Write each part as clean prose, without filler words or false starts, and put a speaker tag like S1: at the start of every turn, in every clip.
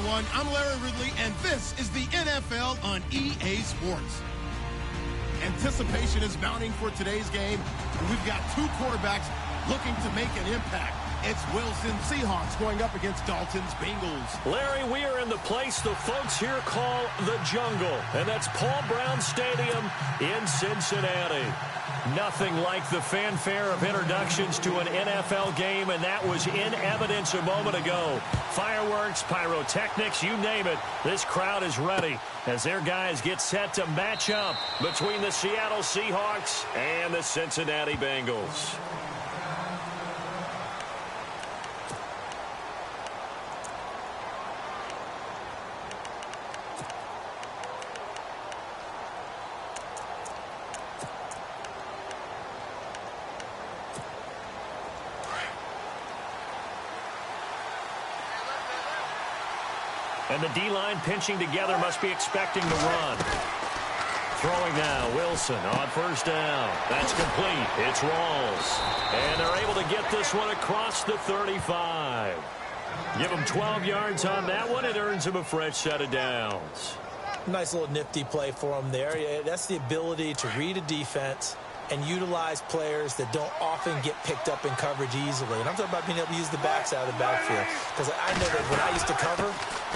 S1: everyone. I'm Larry Ridley, and this is the NFL on EA Sports. Anticipation is mounting for today's game. We've got two quarterbacks looking to make an impact. It's Wilson Seahawks going up against Dalton's Bengals.
S2: Larry, we are in the place the folks here call the jungle, and that's Paul Brown Stadium in Cincinnati. Nothing like the fanfare of introductions to an NFL game, and that was in evidence a moment ago. Fireworks, pyrotechnics, you name it. This crowd is ready as their guys get set to match up between the Seattle Seahawks and the Cincinnati Bengals. And the D-line pinching together must be expecting to run. Throwing now, Wilson on first down. That's complete. It's Rawls. And they're able to get this one across the 35. Give them 12 yards on that one. It earns them a fresh set of downs.
S3: Nice little nifty play for them there. Yeah, that's the ability to read a defense and utilize players that don't often get picked up in coverage easily. And I'm talking about being able to use the backs out of the backfield. Because I know that when I used to cover,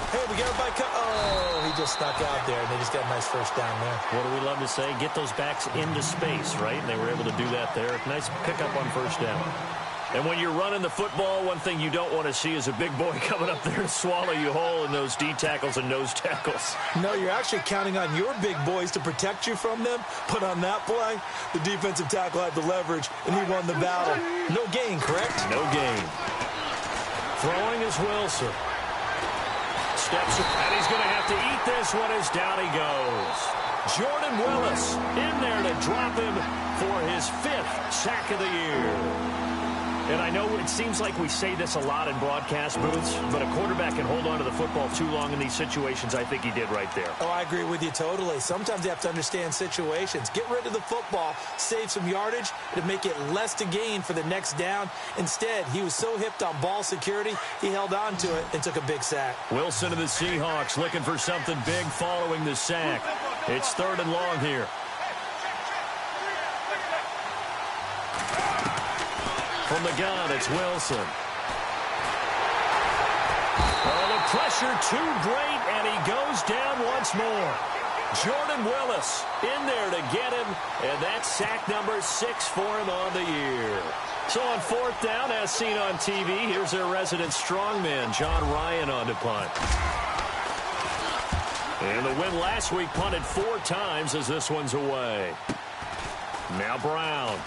S3: hey, we got everybody oh, he just snuck out there, and they just got a nice first down there.
S2: What do we love to say? Get those backs into space, right? And they were able to do that there. Nice pickup on first down. And when you're running the football, one thing you don't want to see is a big boy coming up there and swallow you whole in those D tackles and nose tackles.
S3: No, you're actually counting on your big boys to protect you from them. But on that play, the defensive tackle had the leverage, and he won the battle. No gain, correct?
S2: No gain. Throwing is Wilson. Steps up, and he's going to have to eat this one as down he goes. Jordan Willis in there to drop him for his 5th sack of the year. And I know it seems like we say this a lot in broadcast booths, but a quarterback can hold on to the football too long in these situations. I think he did right there.
S3: Oh, I agree with you totally. Sometimes you have to understand situations. Get rid of the football, save some yardage, to make it less to gain for the next down. Instead, he was so hipped on ball security, he held on to it and took a big sack.
S2: Wilson of the Seahawks looking for something big following the sack. It's 3rd and long here. From the gun, it's Wilson. Oh, the pressure too great, and he goes down once more. Jordan Willis in there to get him, and that's sack number 6 for him on the year. So on 4th down, as seen on TV, here's their resident strongman, John Ryan, on to punt. And the win last week punted 4 times as this one's away. Now Brown.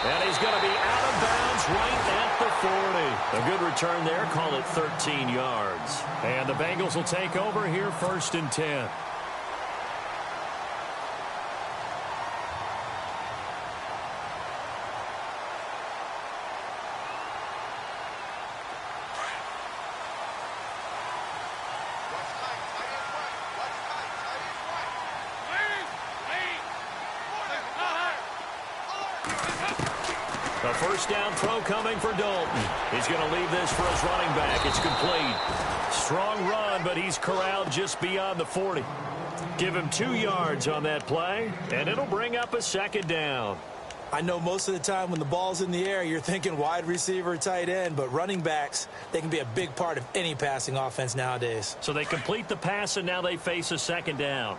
S2: And he's going to be out of bounds right at the 40. A good return there. Call it 13 yards. And the Bengals will take over here 1st and 10. A first down throw coming for Dalton. He's going to leave this for his running back. It's complete. Strong run, but he's corralled just beyond the 40. Give him 2 yards on that play, and it'll bring up a 2nd down.
S3: I know most of the time when the ball's in the air, you're thinking wide receiver, tight end, but running backs, they can be a big part of any passing offense nowadays.
S2: So they complete the pass, and now they face a 2nd down.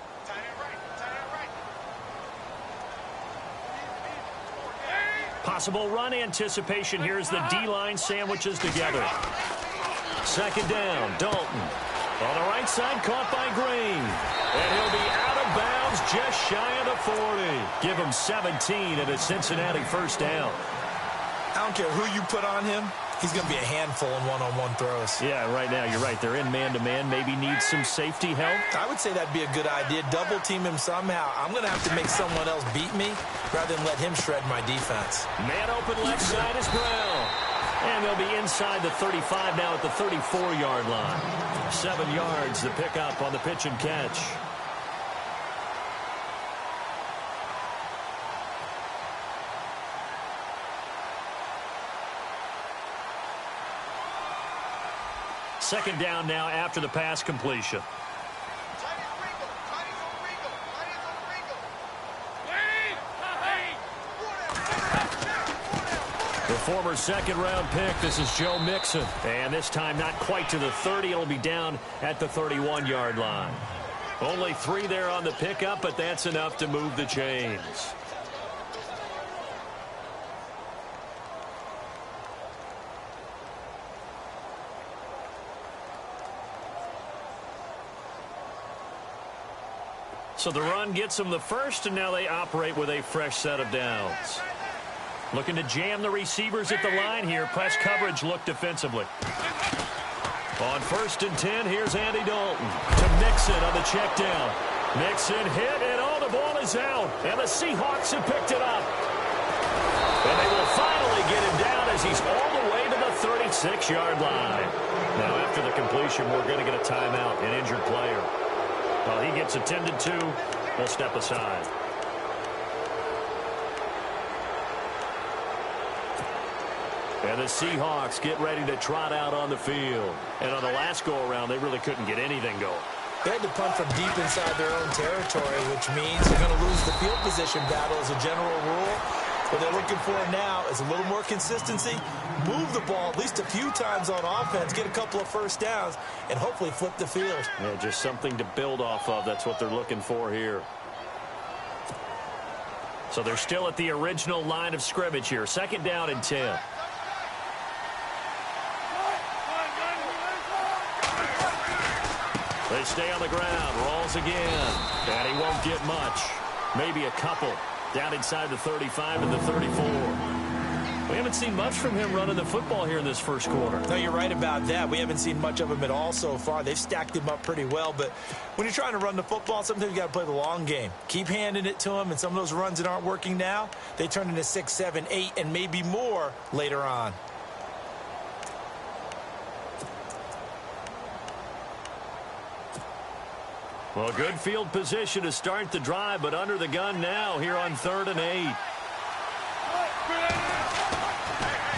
S2: Possible run anticipation here as the D-line sandwiches together. 2nd down, Dalton. On the right side, caught by Green. And he'll be out of bounds just shy of the 40. Give him 17 at a Cincinnati first down.
S3: I don't care who you put on him. He's going to be a handful in one-on-one throws.
S2: Yeah, right now, you're right. They're in man-to-man. Maybe needs some safety help.
S3: I would say that'd be a good idea. Double team him somehow. I'm going to have to make someone else beat me rather than let him shred my defense.
S2: Man open left side is Brown. And they'll be inside the 35 now at the 34-yard line. 7 yards to pick up on the pitch and catch. Second down now after the pass completion. The former second-round pick, this is Joe Mixon. And this time not quite to the 30. It'll be down at the 31-yard line. Only 3 there on the pickup, but that's enough to move the chains. So the run gets them the first, and now they operate with a fresh set of downs. Looking to jam the receivers at the line here. Press coverage look defensively. On 1st and 10, here's Andy Dalton to Mixon on the check down. Mixon hit, and the ball is out. And the Seahawks have picked it up. And they will finally get him down as he's all the way to the 36-yard line. Now, after the completion, we're going to get a timeout, an injured player. While he gets attended to, we'll step aside. And the Seahawks get ready to trot out on the field. And on the last go-around, they really couldn't get anything going.
S3: They had to punt from deep inside their own territory, which means they're going to lose the field position battle as a general rule. What they're looking for now is a little more consistency, move the ball at least a few times on offense, get a couple of first downs, and hopefully flip the field.
S2: Yeah, just something to build off of. That's what they're looking for here. So they're still at the original line of scrimmage here. 2nd down and 10. They stay on the ground. Rolls again. And he won't get much. Maybe a couple. Down inside the 35 and the 34. We haven't seen much from him running the football here in this first quarter.
S3: No, you're right about that. We haven't seen much of him at all so far. They've stacked him up pretty well. But when you're trying to run the football, sometimes you got to play the long game. Keep handing it to him. And some of those runs that aren't working now, they turn into 6, 7, 8, and maybe more later on.
S2: Well, good field position to start the drive, but under the gun now here on 3rd and 8.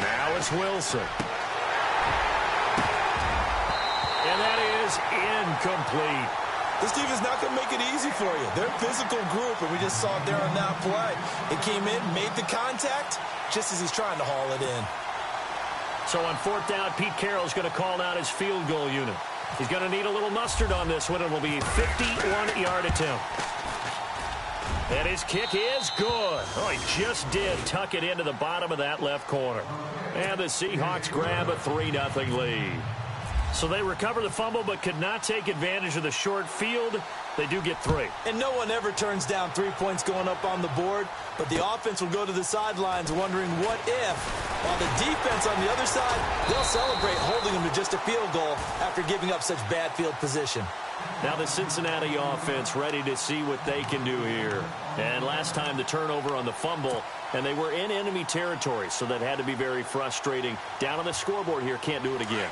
S2: Now it's Wilson. And that is incomplete.
S3: This team is not going to make it easy for you. They're a physical group, and we just saw it there on that play. It came in, made the contact, just as he's trying to haul it in.
S2: So on 4th down, Pete Carroll's going to call out his field goal unit. He's going to need a little mustard on this one. It will be a 51-yard attempt. And his kick is good. Oh, he just did tuck it into the bottom of that left corner. And the Seahawks grab a 3-0 lead. So they recover the fumble but could not take advantage of the short field. They do get 3.
S3: And no one ever turns down 3 points going up on the board, but the offense will go to the sidelines wondering what if. While the defense on the other side, they'll celebrate holding them to just a field goal after giving up such bad field position.
S2: Now the Cincinnati offense ready to see what they can do here. And last time the turnover on the fumble, and they were in enemy territory, so that had to be very frustrating. Down on the scoreboard here, can't do it again.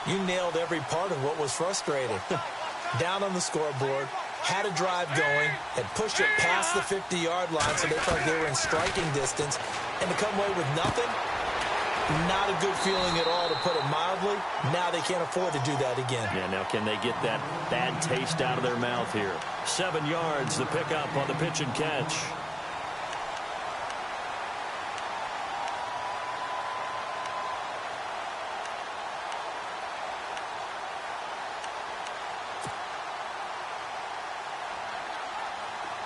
S3: You nailed every part of what was frustrating. Down on the scoreboard, had a drive going, had pushed it past the 50-yard line, so they felt they were in striking distance, and to come away with nothing, not a good feeling at all, to put it mildly. Now they can't afford to do that again.
S2: Yeah, now can they get that bad taste out of their mouth here? 7 yards, the pickup on the pitch and catch.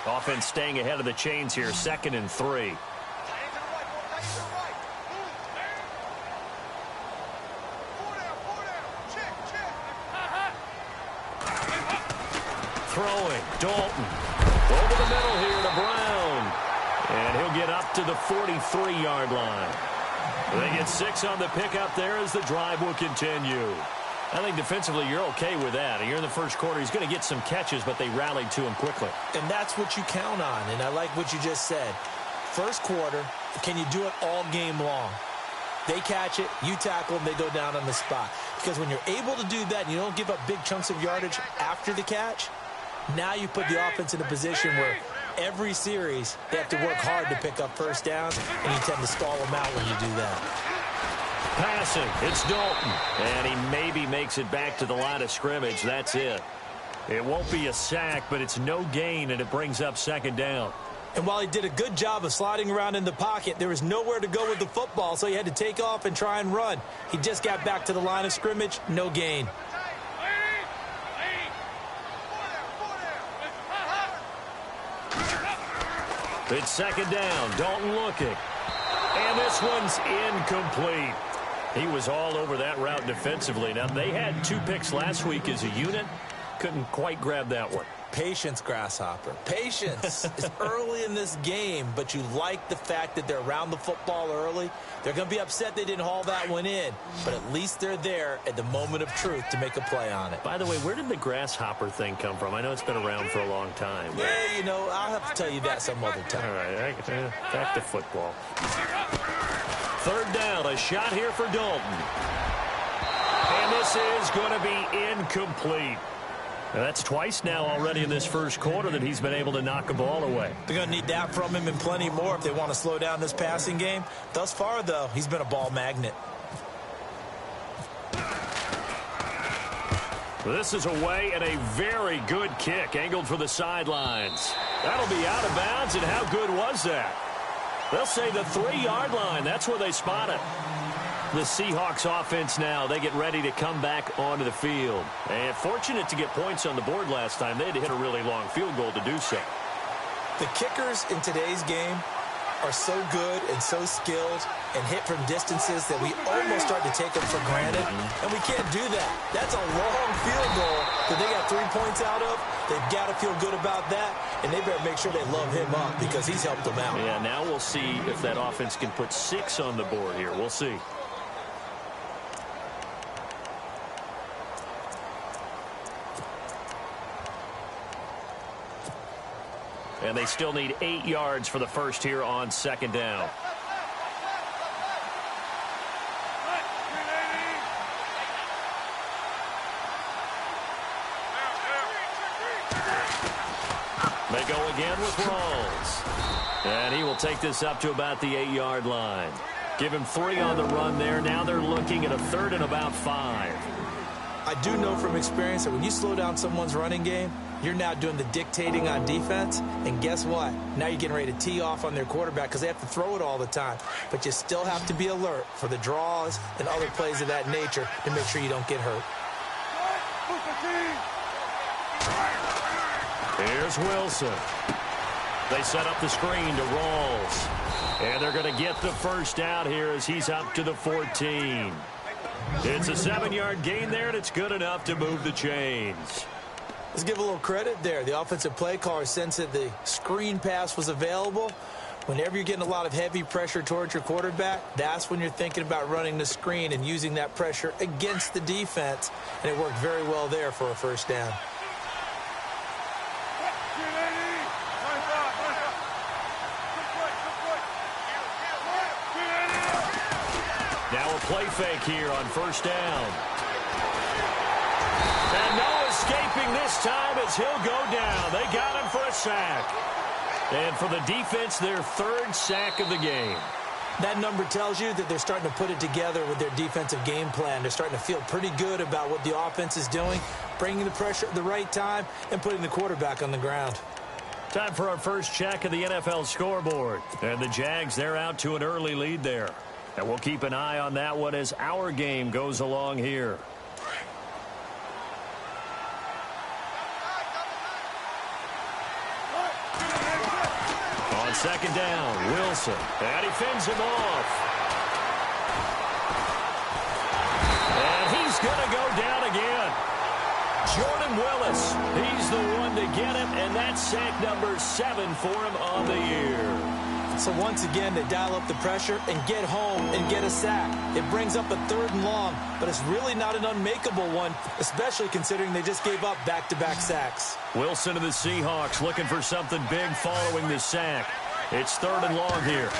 S2: Offense staying ahead of the chains here, 2nd and 3. Throwing, Dalton. Over the middle here to Brown. And he'll get up to the 43-yard line. They get 6 on the pickup there as the drive will continue. I think defensively you're okay with that. Here in the first quarter, he's going to get some catches, but they rallied to him quickly.
S3: And that's what you count on, and I like what you just said. First quarter, can you do it all game long? They catch it, you tackle them, they go down on the spot. Because when you're able to do that and you don't give up big chunks of yardage after the catch, now you put the offense in a position where every series they have to work hard to pick up first downs, and you tend to stall them out when you do that.
S2: Passing, it's Dalton. And he maybe makes it back to the line of scrimmage. That's it. It won't be a sack, but it's no gain, and it brings up second down.
S3: And while he did a good job of sliding around in the pocket, there was nowhere to go with the football, so he had to take off and try and run. He just got back to the line of scrimmage, no gain.
S2: It's second down. Dalton looking. And this one's incomplete. He was all over that route defensively. Now, they had 2 picks last week as a unit. Couldn't quite grab that one.
S3: Patience, Grasshopper. Patience. It's early in this game, but you like the fact that they're around the football early. They're going to be upset they didn't haul that one in, but at least they're there at the moment of truth to make a play on it.
S2: By the way, where did the grasshopper thing come from? I know it's been around for a long time.
S3: Yeah, you know, I'll have to tell you that some other time.
S2: All right, back to football. Third down, a shot here for Dalton. And this is going to be incomplete. Now, that's twice now already in this first quarter that he's been able to knock a ball away.
S3: They're going to need that from him and plenty more if they want to slow down this passing game. Thus far, though, he's been a ball magnet.
S2: This is away and a very good kick angled for the sidelines. That'll be out of bounds, and how good was that? They'll say the 3-yard line. That's where they spot it. The Seahawks offense now, they get ready to come back onto the field. And fortunate to get points on the board last time. They had to hit a really long field goal to do so.
S3: The kickers in today's game are so good and so skilled and hit from distances that we almost start to take them for granted. And we can't do that. That's a long field goal that they got 3 points out of. They've got to feel good about that, and they better make sure they love him up because he's helped them out.
S2: Yeah, now we'll see if that offense can put 6 on the board here. We'll see. And they still need 8 yards for the first here on second down. They go again with Rawls. And he will take this up to about the 8-yard line. Give him 3 on the run there. Now they're looking at a 3rd and about 5.
S3: I do know from experience that when you slow down someone's running game, you're now doing the dictating on defense, and guess what? Now you're getting ready to tee off on their quarterback because they have to throw it all the time. But you still have to be alert for the draws and other plays of that nature to make sure you don't get hurt.
S2: Here's Wilson. They set up the screen to Rawls. And they're going to get the first out here as he's up to the 14. It's a 7-yard gain there, and it's good enough to move the chains.
S3: Let's give a little credit there. The offensive play caller sensed that the screen pass was available. Whenever you're getting a lot of heavy pressure towards your quarterback, that's when you're thinking about running the screen and using that pressure against the defense. And it worked very well there for a first down.
S2: Now a play fake here on first down. And no escaping this time as he'll go down. They got him for a sack. And for the defense, their 3rd sack of the game.
S3: That number tells you that they're starting to put it together with their defensive game plan. They're starting to feel pretty good about what the offense is doing, bringing the pressure at the right time, and putting the quarterback on the ground.
S2: Time for our first check of the NFL scoreboard. And the Jags, they're out to an early lead there. And we'll keep an eye on that one as our game goes along here. On second down, Wilson. And he fends him off. And he's going to go down again. Jordan Willis, he's the one to get him, and that's sack number 7 for him on the year.
S3: So once again, they dial up the pressure and get home and get a sack. It brings up a 3rd and long, but it's really not an unmakeable one, especially considering they just gave up back-to-back sacks.
S2: Wilson of the Seahawks looking for something big following the sack. It's 3rd and long here.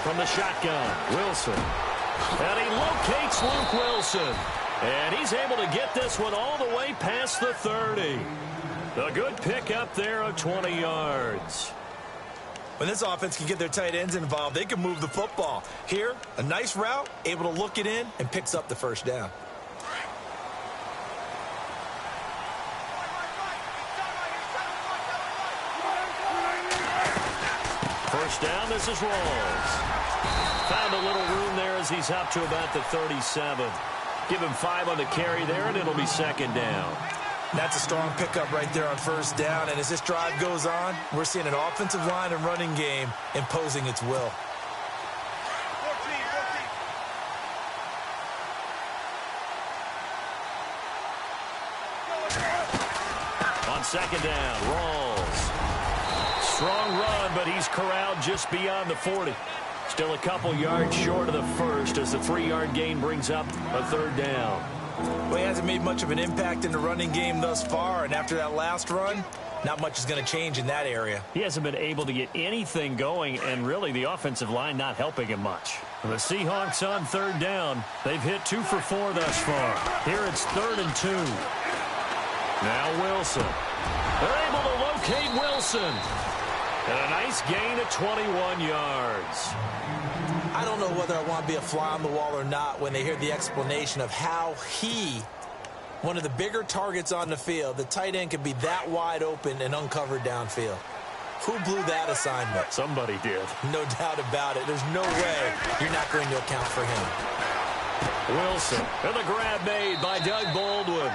S2: From the shotgun, Wilson. And he locates Luke Wilson. And he's able to get this one all the way past the 30. A good pickup there of 20 yards.
S3: When this offense can get their tight ends involved, they can move the football. Here, a nice route, able to look it in, and picks up the first down.
S2: First down, this is Rawls. Found a little room there as he's up to about the 37. Give him 5 on the carry there, and it'll be second down.
S3: That's a strong pickup right there on first down. And as this drive goes on, we're seeing an offensive line and running game imposing its will.
S2: On second down, Rawls. Strong run, but he's corralled just beyond the 40. Still a couple yards short of the first as the 3-yard gain brings up a third down.
S3: Well, he hasn't made much of an impact in the running game thus far, and after that last run, not much is going to change in that area.
S2: He hasn't been able to get anything going, and really the offensive line not helping him much. The Seahawks on third down. They've hit 2 for 4 thus far. Here it's 3rd and 2. Now Wilson. They're able to locate Wilson. And a nice gain of 21 yards.
S3: I don't know whether I want to be a fly on the wall or not when they hear the explanation of how he, one of the bigger targets on the field, the tight end could be that wide open and uncovered downfield. Who blew that assignment?
S2: Somebody did.
S3: No doubt about it. There's no way you're not going to account for him.
S2: Wilson, and the grab made by Doug Baldwin.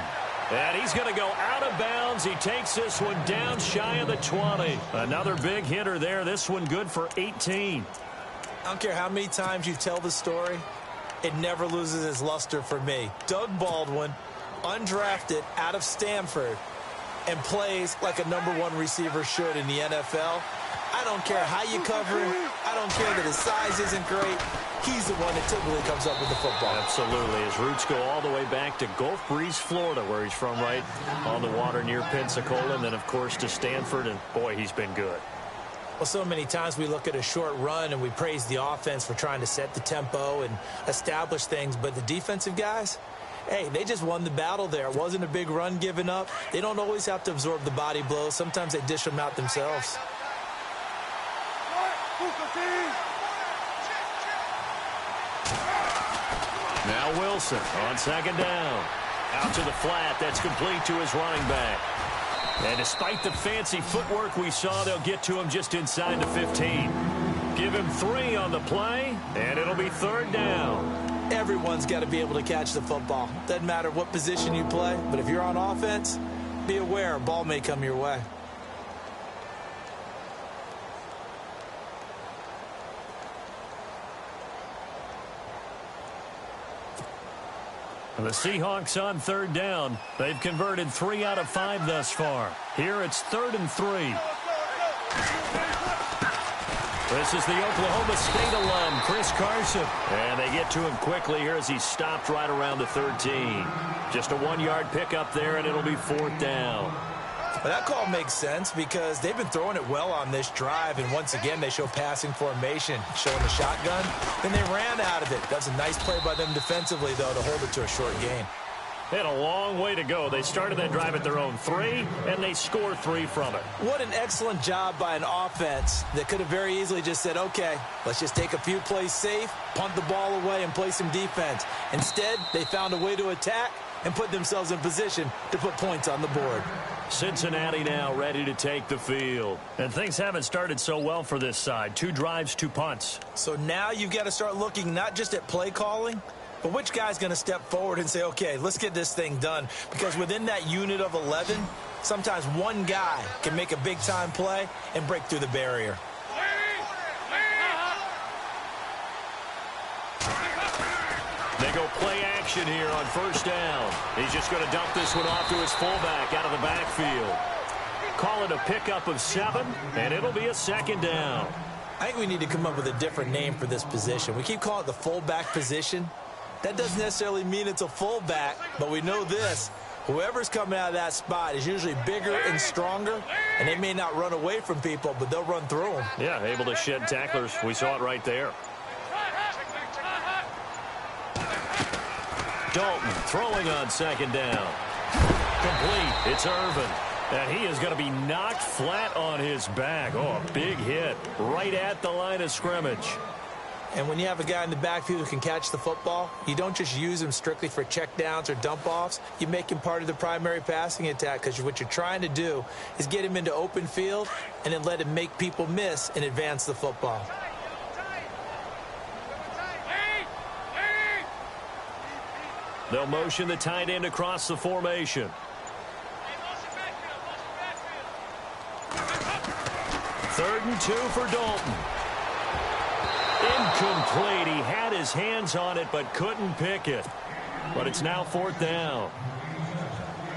S2: And he's going to go out of bounds. He takes this one down shy of the 20. Another big hitter there. This one good for 18.
S3: I don't care how many times you tell the story, it never loses its luster for me. Doug Baldwin, undrafted out of Stanford, and plays like a #1 receiver should in the NFL. I don't care how you cover him. I don't care that his size isn't great. He's the one that typically comes up with the football.
S2: Absolutely. His roots go all the way back to Gulf Breeze, Florida, where he's from, right on the water near Pensacola, and then, of course, to Stanford, and, boy, he's been good.
S3: Well, so many times we look at a short run and we praise the offense for trying to set the tempo and establish things, but the defensive guys, hey, they just won the battle there. It wasn't a big run given up. They don't always have to absorb the body blows. Sometimes they dish them out themselves.
S2: Now Wilson on second down. Out to the flat. That's complete to his running back. And despite the fancy footwork we saw, they'll get to him just inside the 15. Give him 3 on the play, and it'll be third down.
S3: Everyone's got to be able to catch the football. Doesn't matter what position you play, but if you're on offense, be aware a ball may come your way.
S2: The Seahawks on third down. They've converted 3 out of 5 thus far. Here it's 3rd and 3. This is the Oklahoma State alum, Chris Carson. And they get to him quickly here as he's stopped right around the 13. Just a 1-yard pickup there, and it'll be 4th down.
S3: But that call makes sense because they've been throwing it well on this drive, and once again they show passing formation, showing the shotgun. Then they ran out of it. That's a nice play by them defensively, though, to hold it to a short gain.
S2: They had a long way to go. They started that drive at their own 3, and they scored 3 from it.
S3: What an excellent job by an offense that could have very easily just said, okay, let's just take a few plays safe, punt the ball away, and play some defense. Instead, they found a way to attack and put themselves in position to put points on the board.
S2: Cincinnati now ready to take the field. And things haven't started so well for this side. 2 drives, 2 punts.
S3: So now you've got to start looking not just at play calling, but which guy's going to step forward and say, okay, let's get this thing done. Because within that unit of 11, sometimes one guy can make a big-time play and break through the barrier.
S2: They go play action here on first down. He's just going to dump this one off to his fullback out of the backfield. Call it a pickup of 7, and it'll be a 2nd down.
S3: I think we need to come up with a different name for this position. We keep calling it the fullback position. That doesn't necessarily mean it's a fullback, but we know this. Whoever's coming out of that spot is usually bigger and stronger, and they may not run away from people, but they'll run through them.
S2: Yeah, able to shed tacklers. We saw it right there. Dalton throwing on 2nd down. Complete. It's Irvin. And he is going to be knocked flat on his back. Oh, a big hit right at the line of scrimmage.
S3: And when you have a guy in the backfield who can catch the football, you don't just use him strictly for checkdowns or dump-offs. You make him part of the primary passing attack, because what you're trying to do is get him into open field and then let him make people miss and advance the football.
S2: They'll motion the tight end across the formation. Third and 2 for Dalton. Incomplete. He had his hands on it but couldn't pick it. But it's now 4th down.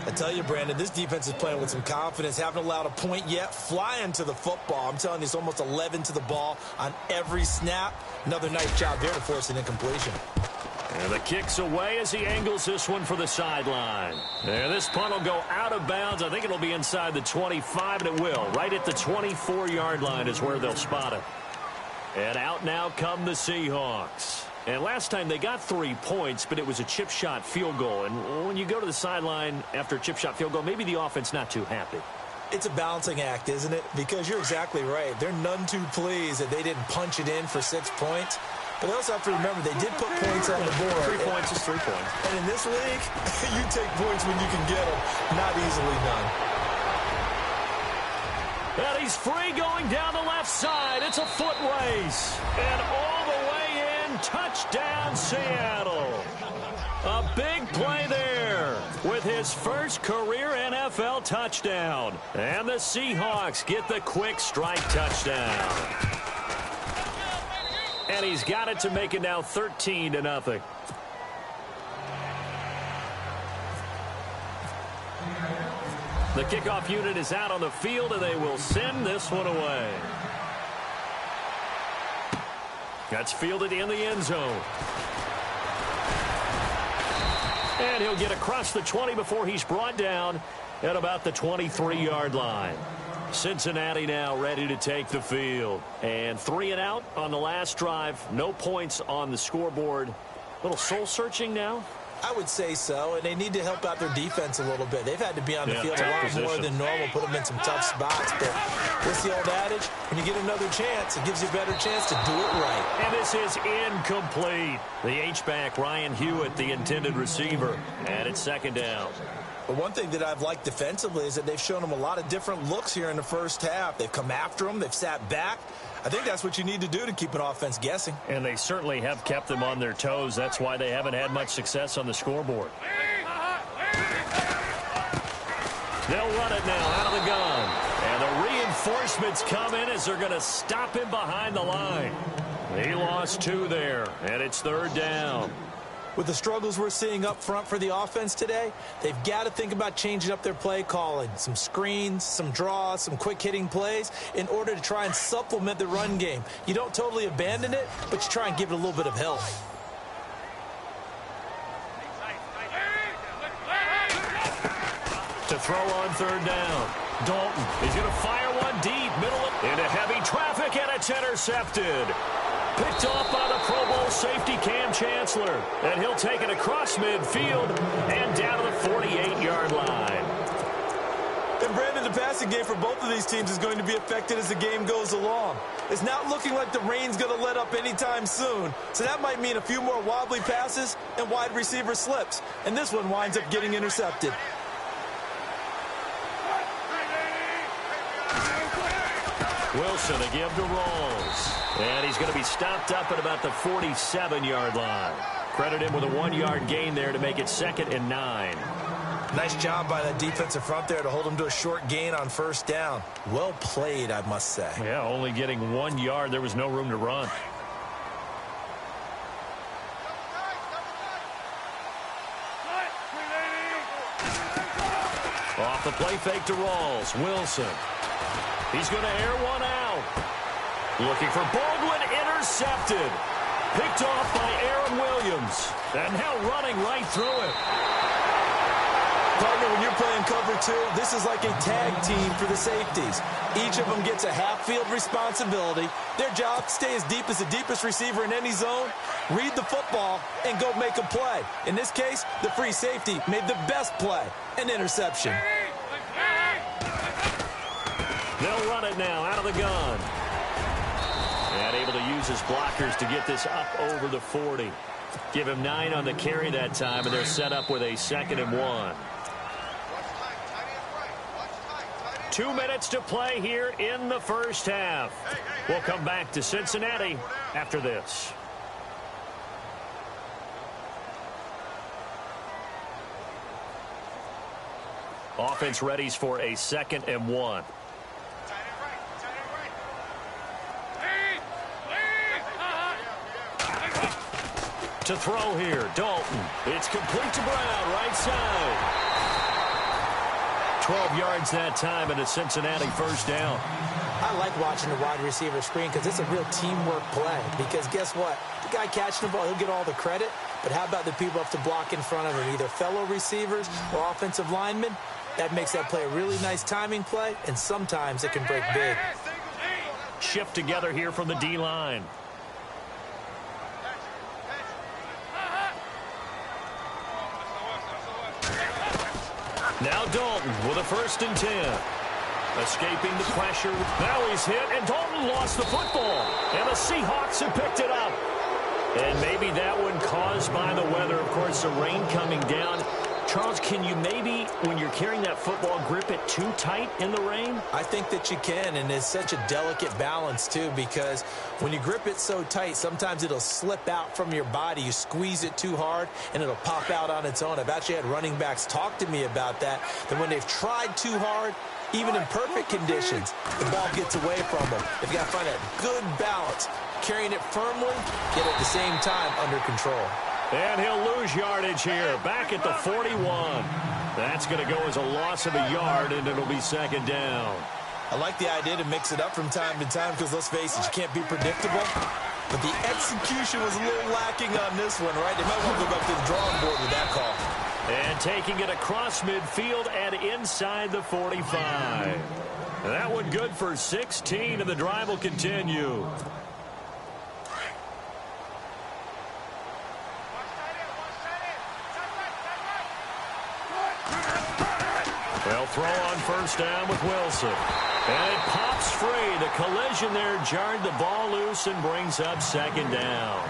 S3: I tell you, Brandon, this defense is playing with some confidence. Haven't allowed a point yet. Flying to the football. I'm telling you, it's almost 11 to the ball on every snap. Another nice job there to force an incompletion.
S2: And the kick's away as he angles this one for the sideline. And this punt will go out of bounds. I think it'll be inside the 25, and it will. Right at the 24-yard line is where they'll spot it. And out now come the Seahawks. And last time they got 3 points, but it was a chip shot field goal. And when you go to the sideline after a chip shot field goal, maybe the offense not too happy.
S3: It's a balancing act, isn't it? Because you're exactly right. They're none too pleased that they didn't punch it in for 6 points. But they also have to remember they did put points on the board.
S2: 3 points is 3 points.
S3: And in this league, you take points when you can get them. Not easily done.
S2: And he's free going down the left side. It's a foot race. And all the way in, touchdown Seattle. A big play there with his first career NFL touchdown. And the Seahawks get the quick strike touchdown. And he's got it to make it now 13-0. The kickoff unit is out on the field, and they will send this one away. That's fielded in the end zone. And he'll get across the 20 before he's brought down at about the 23-yard line. Cincinnati now ready to take the field. And 3 and out on the last drive. No points on the scoreboard. A little soul-searching now.
S3: I would say so, and they need to help out their defense a little bit. They've had to be on the field a lot more than normal, put them in some tough spots. But what's the old adage? When you get another chance, it gives you a better chance to do it right.
S2: And this is incomplete. The H-back, Ryan Hewitt, the intended receiver. And it's 2nd down.
S3: But one thing that I've liked defensively is that they've shown them a lot of different looks here in the first half. They've come after them. They've sat back. I think that's what you need to do to keep an offense guessing.
S2: And they certainly have kept them on their toes. That's why they haven't had much success on the scoreboard. They'll run it now out of the gun. And the reinforcements come in as they're going to stop him behind the line. He lost 2 there, and it's 3rd down.
S3: With the struggles we're seeing up front for the offense today, they've got to think about changing up their play calling. Some screens, some draws, some quick-hitting plays in order to try and supplement the run game. You don't totally abandon it, but you try and give it a little bit of help.
S2: To throw on 3rd down. Dalton is going to fire one deep, middle into heavy traffic, and it's intercepted. Picked off by the Pro Bowl safety Cam Chancellor. And he'll take it across midfield and down to the 48-yard line.
S3: And Brandon, the passing game for both of these teams is going to be affected as the game goes along. It's not looking like the rain's going to let up anytime soon. So that might mean a few more wobbly passes and wide receiver slips. And this one winds up getting intercepted.
S2: Wilson to give to Rawls. And he's going to be stopped up at about the 47-yard line. Credit him with a 1-yard gain there to make it 2nd and 9.
S3: Nice job by that defensive front there to hold him to a short gain on 1st down. Well played, I must say.
S2: Yeah, only getting 1 yard. There was no room to run. Off the play fake to Rawls. Wilson. He's going to air one out. Looking for Baldwin, intercepted. Picked off by Aaron Williams. And now running right through it.
S3: Partner, when you're playing cover 2, this is like a tag team for the safeties. Each of them gets a half-field responsibility. Their job, stay as deep as the deepest receiver in any zone, read the football, and go make a play. In this case, the free safety made the best play, an interception.
S2: They'll run it now out of the gun. And able to use his blockers to get this up over the 40. Give him 9 on the carry that time, and they're set up with a 2nd and 1. 2 minutes to play here in the first half. We'll come back to Cincinnati after this. Offense readies for a 2nd and 1. To throw here, Dalton. It's complete to Brown, right side. 12 yards that time and a Cincinnati first down.
S3: I like watching the wide receiver screen because it's a real teamwork play. Because guess what? The guy catching the ball, he'll get all the credit. But how about the people up to block in front of him, either fellow receivers or offensive linemen? That makes that play a really nice timing play, and sometimes it can break big.
S2: Shift together here from the D-line. Now Dalton with a 1st and 10. Escaping the pressure. Now he's hit, and Dalton lost the football. And the Seahawks have picked it up. And maybe that one caused by the weather. Of course, the rain coming down. Charles, can you maybe, when you're carrying that football, grip it too tight in the rain?
S3: I think that you can, and it's such a delicate balance, too, because when you grip it so tight, sometimes it'll slip out from your body. You squeeze it too hard, and it'll pop out on its own. I've actually had running backs talk to me about that when they've tried too hard, even in perfect conditions, the ball gets away from them. They've got to find that good balance, carrying it firmly, yet at the same time under control.
S2: And he'll lose yardage here, back at the 41. That's going to go as a loss of a yard, and it'll be 2nd down.
S3: I like the idea to mix it up from time to time because, let's face it, you can't be predictable. But the execution was a little lacking on this one, right? They might want to go back to the drawing board with that call.
S2: And taking it across midfield and inside the 45. That one good for 16, and the drive will continue. They'll throw on 1st down with Wilson. And it pops free. The collision there jarred the ball loose and brings up 2nd down.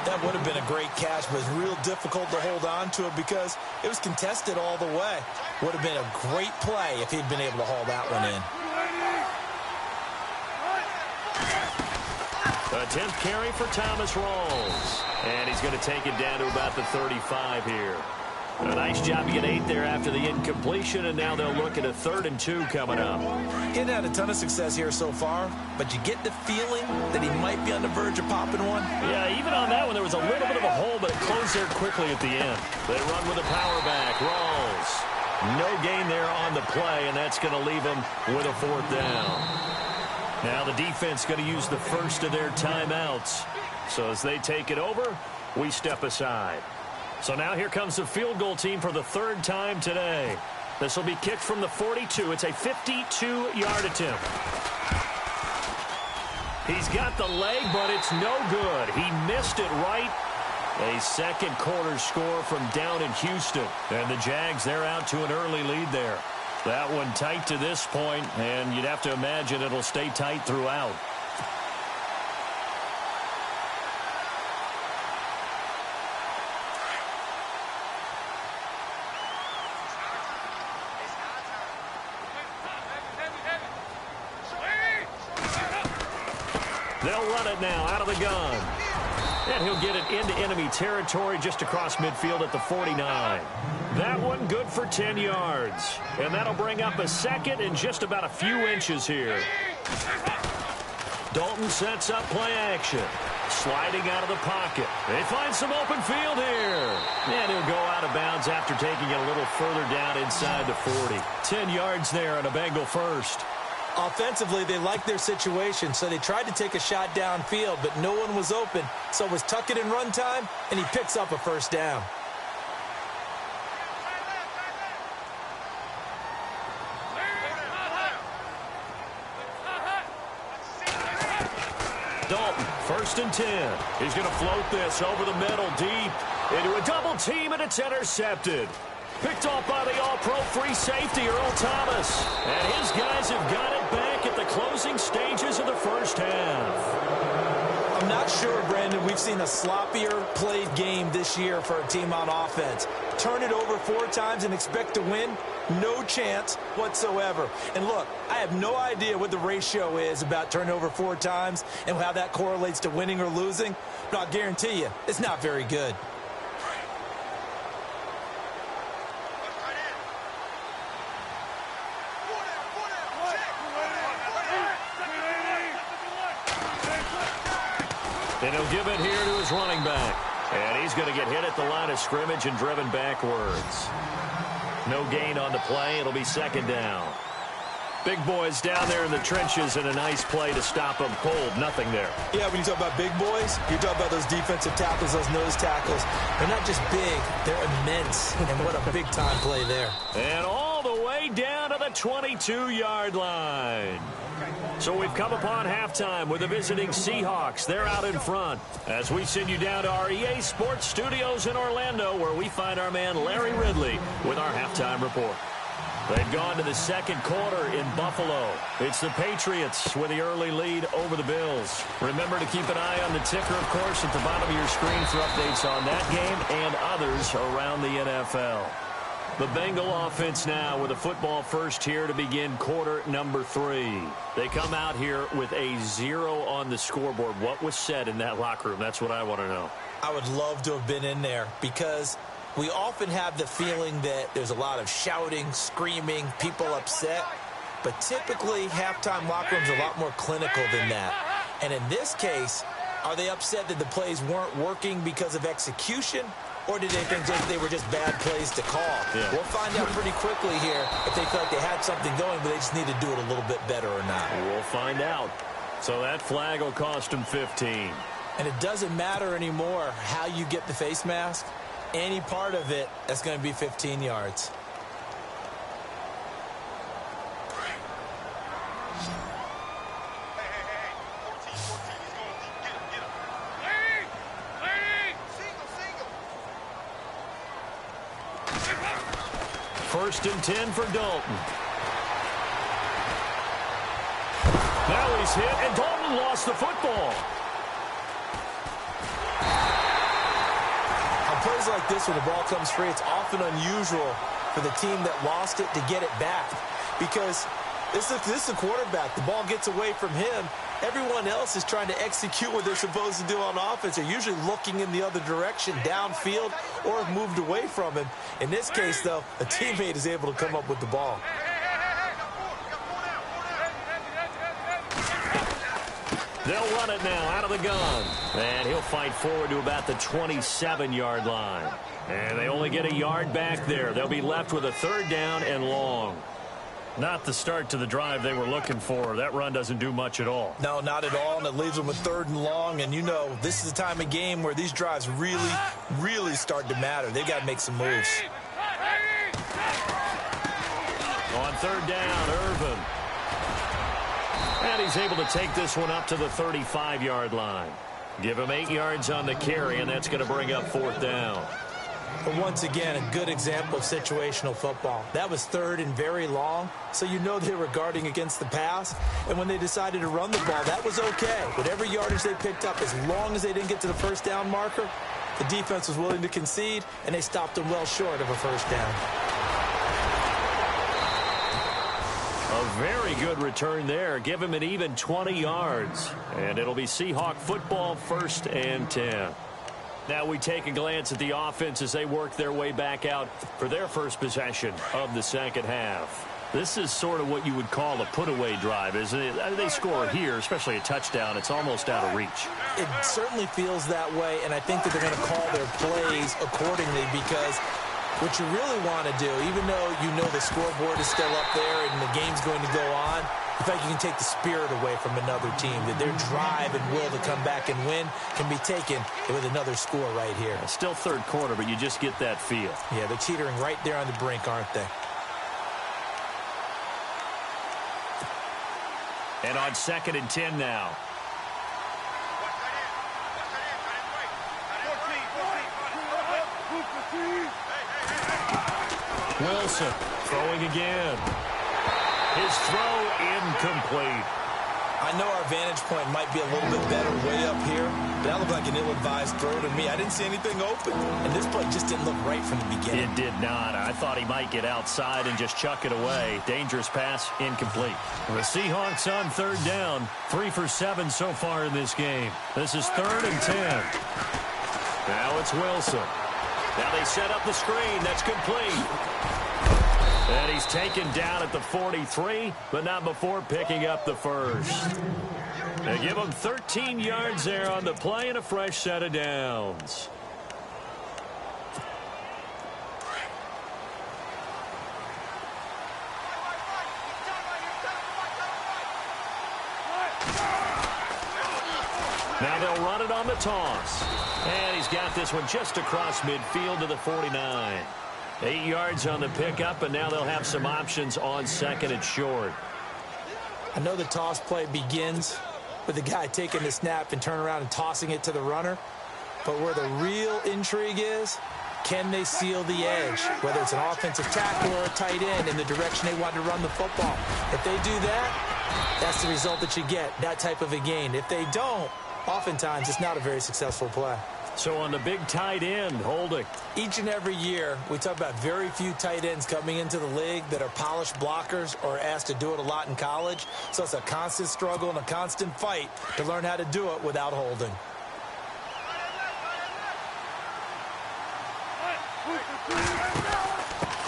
S3: That would have been a great catch, but it's real difficult to hold on to it because it was contested all the way. Would have been a great play if he'd been able to haul that one in.
S2: A 10th carry for Thomas Rawls. And he's going to take it down to about the 35 here. A nice job to get 8 there after the incompletion, and now they'll look at a 3rd and 2 coming up.
S3: He's had a ton of success here so far, but you get the feeling that he might be on the verge of popping one.
S2: Yeah, even on that one, there was a little bit of a hole, but it closed there quickly at the end. They run with a power back. Rawls. No gain there on the play, and that's going to leave him with a 4th down. Now the defense going to use the first of their timeouts. So as they take it over, we step aside. So now here comes the field goal team for the 3rd time today. This will be kicked from the 42. It's a 52-yard attempt. He's got the leg, but it's no good. He missed it right. A 2nd quarter score from down in Houston. And the Jags, they're out to an early lead there. That one tight to this point, and you'd have to imagine it'll stay tight throughout. They'll run it now out of the gun. And he'll get it into enemy territory just across midfield at the 49. That one good for 10 yards. And that'll bring up a 2nd and just about a few inches here. Dalton sets up play action. Sliding out of the pocket. They find some open field here. And he'll go out of bounds after taking it a little further down inside the 40. 10 yards there on a Bengal first.
S3: Offensively, they liked their situation, so they tried to take a shot downfield, but no one was open. So it was tuck it in run time, and he picks up a 1st down.
S2: Dalton, 1st and 10. He's going to float this over the middle deep into a double team, and it's intercepted. Picked off by the all-pro free safety, Earl Thomas. And his guys have got it back at the closing stages of the first half.
S3: I'm not sure, Brandon, we've seen a sloppier played game this year for a team on offense. Turn it over 4 times and expect to win? No chance whatsoever. And look, I have no idea what the ratio is about turning over 4 times and how that correlates to winning or losing, but I'll guarantee you, it's not very good.
S2: And he'll give it here to his running back. And he's going to get hit at the line of scrimmage and driven backwards. No gain on the play. It'll be second down. Big boys down there in the trenches, and a nice play to stop them cold. Nothing there.
S3: Yeah, when you talk about big boys, you're talking about those defensive tackles, those nose tackles. They're not just big, they're immense. And what a big-time play there.
S2: And all the way down to the 22-yard line. So we've come upon halftime with the visiting Seahawks. They're out in front as we send you down to our EA Sports Studios in Orlando, where we find our man Larry Ridley with our halftime report. They've gone to the second quarter in Buffalo. It's the Patriots with the early lead over the Bills. Remember to keep an eye on the ticker, of course, at the bottom of your screen for updates on that game and others around the NFL. The Bengal offense now with a football first here to begin quarter number 3. They come out here with a 0 on the scoreboard. What was said in that locker room? That's what I want to know.
S3: I would love to have been in there because we often have the feeling that there's a lot of shouting, screaming, people upset. But typically, halftime locker rooms are a lot more clinical than that. And in this case, are they upset that the plays weren't working because of execution? Or did they think they were just bad plays to call? Yeah. We'll find out pretty quickly here if they felt like they had something going, but they just need to do it a little bit better or not.
S2: We'll find out. So that flag will cost them 15.
S3: And it doesn't matter anymore how you get the face mask. Any part of it, that's going to be 15 yards.
S2: First and 10 for Dalton. Now he's hit, and Dalton lost the football.
S3: On plays like this, when the ball comes free, it's often unusual for the team that lost it to get it back. Because this is the quarterback. The ball gets away from him. Everyone else is trying to execute what they're supposed to do on offense. They're usually looking in the other direction, downfield, or have moved away from him. In this case, though, a teammate is able to come up with the ball.
S2: They'll run it now out of the gun. And he'll fight forward to about the 27-yard line. And they only get a yard back there. They'll be left with a third down and long. Not the start to the drive they were looking for. That run doesn't do much at all.
S3: No, not at all, and it leaves them with third and long. And you know, this is the time of game where these drives really, really start to matter. They've got to make some moves.
S2: On third down, Irvin. And he's able to take this one up to the 35-yard line. Give him 8 yards on the carry, and that's going to bring up fourth down.
S3: But once again, a good example of situational football. That was third and very long, so you know they were guarding against the pass. And when they decided to run the ball, that was okay. Whatever yardage they picked up, as long as they didn't get to the first down marker, the defense was willing to concede, and they stopped them well short of a first down.
S2: A very good return there. Give him an even 20 yards. And it'll be Seahawk football, first and 10. Now we take a glance at the offense as they work their way back out for their first possession of the second half. This is sort of what you would call a put-away drive, isn't it? They score here, especially a touchdown. It's almost out of reach.
S3: It certainly feels that way, and I think that they're going to call their plays accordingly because what you really want to do, even though you know the scoreboard is still up there and the game's going to go on, in fact, you can take the spirit away from another team, that their drive and will to come back and win can be taken with another score right here.
S2: Still third quarter, but you just get that feel.
S3: Yeah, they're teetering right there on the brink, aren't they?
S2: And on second and 10 now. Wilson throwing again. His throw incomplete.
S3: I know our vantage point might be a little bit better way up here, but that looked like an ill-advised throw to me. I didn't see anything open, and this play just didn't look right from the beginning.
S2: It did not. I thought he might get outside and just chuck it away. Dangerous pass, incomplete. The Seahawks on third down, 3 for 7 so far in this game. This is 3rd and 10. Now it's Wilson. Now they set up the screen. That's complete. And he's taken down at the 43, but not before picking up the first. They give him 13 yards there on the play and a fresh set of downs. Now they'll run it on the toss. And he's got this one just across midfield to the 49. 8 yards on the pickup, and now they'll have some options on 2nd and short.
S3: I know the toss play begins with the guy taking the snap and turn around and tossing it to the runner. But where the real intrigue is, can they seal the edge? Whether it's an offensive tackle or a tight end in the direction they want to run the football. If they do that, that's the result that you get, that type of a gain. If they don't, oftentimes it's not a very successful play.
S2: So on the big tight end, Holding.
S3: Each and every year, we talk about very few tight ends coming into the league that are polished blockers or asked to do it a lot in college. So it's a constant struggle and a constant fight to learn how to do it without holding.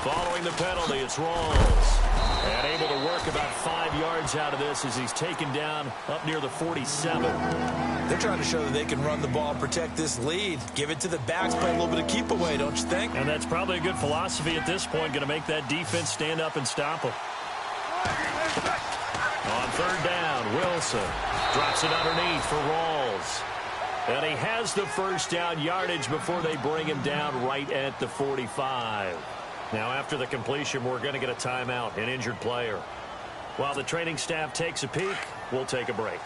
S2: Following the penalty, it's Rawls. And able to work about 5 yards out of this as he's taken down up near the 47.
S3: They're trying to show that they can run the ball and protect this lead. Give it to the backs, play a little bit of keep away, don't you think?
S2: And that's probably a good philosophy at this point, going to make that defense stand up and stop them. On 3rd down, Wilson drops it underneath for Rawls. And he has the first down yardage before they bring him down right at the 45. Now, after the completion, we're going to get a timeout, an injured player. While the training staff takes a peek, we'll take a break.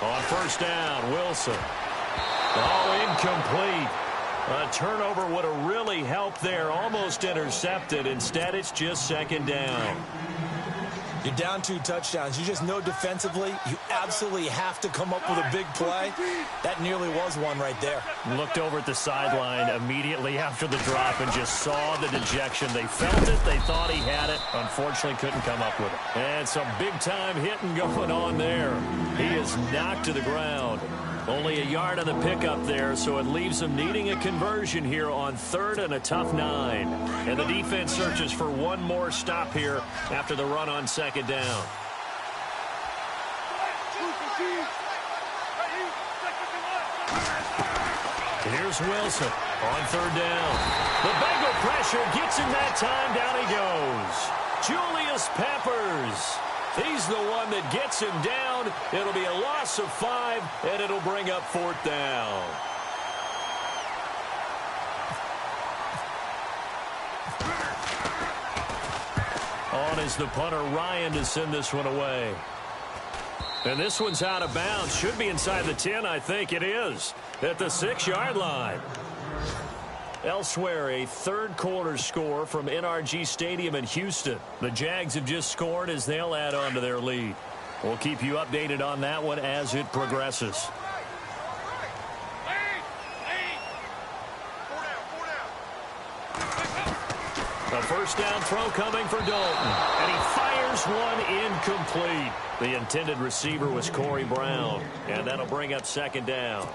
S2: On 1st down, Wilson. Oh, incomplete. A turnover would have really helped there. Almost intercepted. Instead, it's just 2nd down.
S3: You're down 2 touchdowns. You just know defensively you absolutely have to come up with a big play. That nearly was one right there.
S2: Looked over at the sideline immediately after the drop and just saw the dejection. They felt it. They thought he had it. Unfortunately, couldn't come up with it. And some big-time hitting going on there. He is knocked to the ground. Only a yard on the pickup there, so it leaves him needing a conversion here on 3rd and a tough 9. And the defense searches for one more stop here after the run on 2nd down. Here's Wilson on 3rd down. The Bengal pressure gets him that time. Down he goes. Julius Peppers. He's the one that gets him down. It'll be a loss of 5, and it'll bring up 4th down. On is the punter, Ryan, to send this one away. And this one's out of bounds. Should be inside the 10, I think it is. At the 6-yard line. Elsewhere, a 3rd quarter score from NRG Stadium in Houston. The Jags have just scored as they'll add on to their lead. We'll keep you updated on that one as it progresses. A 1st down throw coming for Dalton. And he fires one incomplete. The intended receiver was Corey Brown. And that'll bring up 2nd down.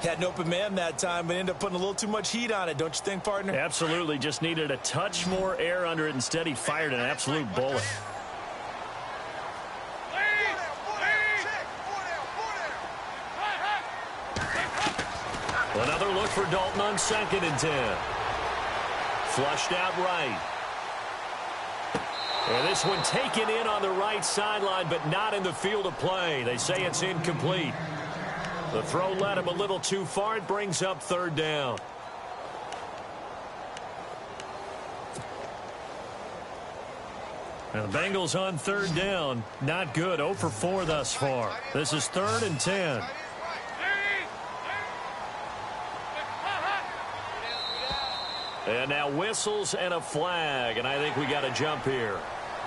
S3: Had an open man that time, but ended up putting a little too much heat on it, don't you think, partner?
S2: Absolutely. Just needed a touch more air under it. Instead, he fired an absolute bullet. Another look for Dalton on 2nd and 10. Flushed out right. And this one taken in on the right sideline, but not in the field of play. They say it's incomplete. The throw led him a little too far. It brings up 3rd down. And the Bengals on 3rd down. Not good. 0 for 4 thus far. This is 3rd and 10. And now whistles and a flag, and I think we got a jump here.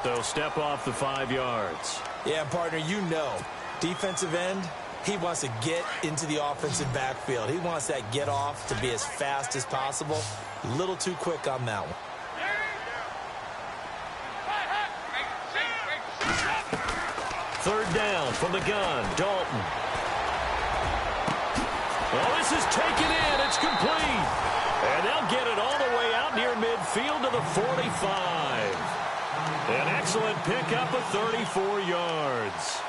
S2: So step off the 5 yards.
S3: Yeah, partner, you know, defensive end, he wants to get into the offensive backfield. He wants that get off to be as fast as possible. A little too quick on that one.
S2: Third down from the gun, Dalton. Well, this is taken in. It's complete. And they'll get it all the way out near midfield to the 45. An excellent pickup of 34 yards.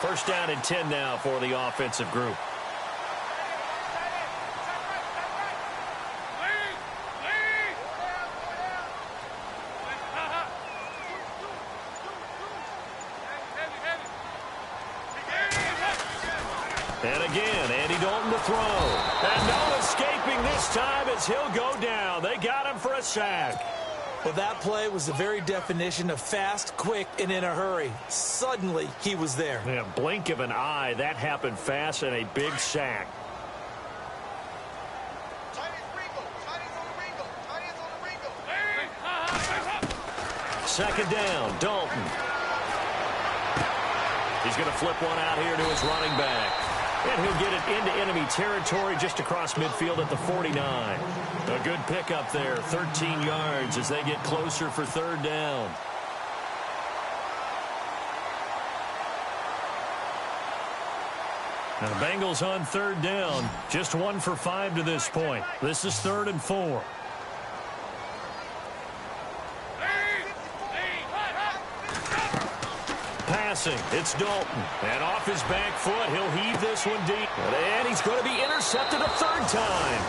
S2: First down and 10 now for the offensive group. And again, Andy Dalton to throw. And no escaping this time as he'll go down. They got him for a sack.
S3: Well, that play was the very definition of fast, quick, and in a hurry. Suddenly, he was there.
S2: Yeah, blink of an eye. That happened fast and a big sack. Second down, Dalton. He's going to flip one out here to his running back. And he'll get it into enemy territory just across midfield at the 49. A good pickup there, 13 yards as they get closer for third down. Now the Bengals on third down, just 1 for 5 to this point. This is 3rd and 4. Passing, it's Dalton. And off his back foot, he'll heave this one deep. And he's going to be intercepted a third time.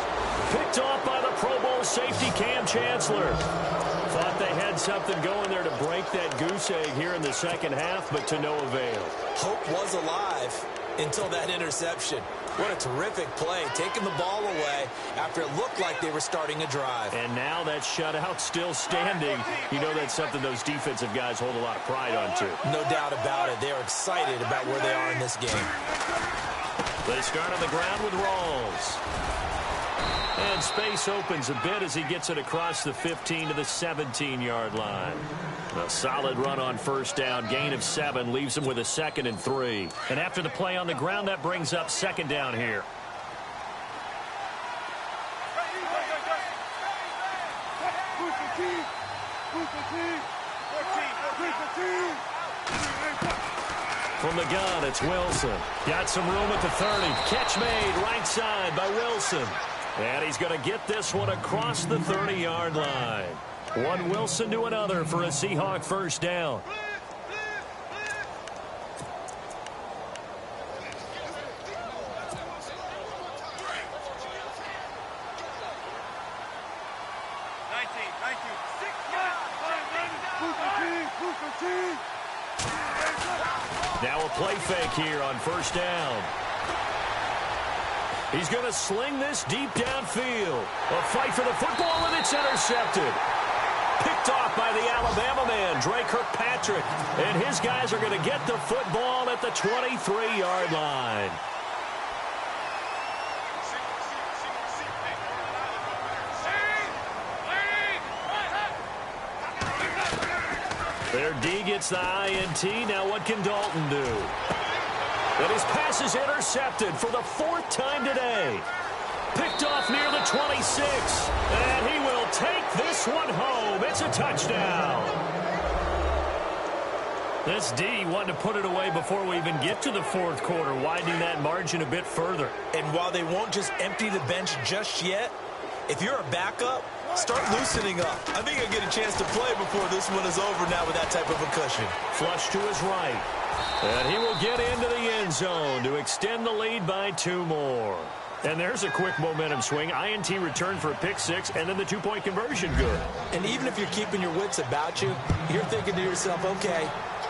S2: Picked off by the Pro Bowl safety Cam Chancellor. Thought they had something going there to break that goose egg here in the second half, but to no avail.
S3: Hope was alive until that interception. What a terrific play, taking the ball away after it looked like they were starting a drive.
S2: And now that shutout still standing. You know that's something those defensive guys hold a lot of pride on, too.
S3: No doubt about it. They're excited about where they are in this game.
S2: They start on the ground with Rawls. And space opens a bit as he gets it across the 15 to the 17-yard line. A solid run on first down. Gain of 7 leaves him with a 2nd and 3. And after the play on the ground, that brings up second down here. From the gun, it's Wilson. Got some room at the 30. Catch made right side by Wilson. And he's going to get this one across the 30-yard line. One Wilson to another for a Seahawk first down. Now a play fake here on first down. He's going to sling this deep downfield. A fight for the football, and it's intercepted. Picked off by the Alabama man, Dre Kirkpatrick. And his guys are going to get the football at the 23-yard line. Their D gets the INT. Now what can Dalton do? And his pass is intercepted for the 4th time today. Picked off near the 26. And he will take this one home. It's a touchdown. This D wanted to put it away before we even get to the 4th quarter, widening that margin a bit further.
S3: And while they won't just empty the bench just yet, if you're a backup, start loosening up. I think he'll get a chance to play before this one is over now with that type of a cushion.
S2: Flush to his right. And he will get into the end zone to extend the lead by 2 more. And there's a quick momentum swing. INT return for a pick 6, and then the 2-point conversion good.
S3: And even if you're keeping your wits about you, you're thinking to yourself, okay,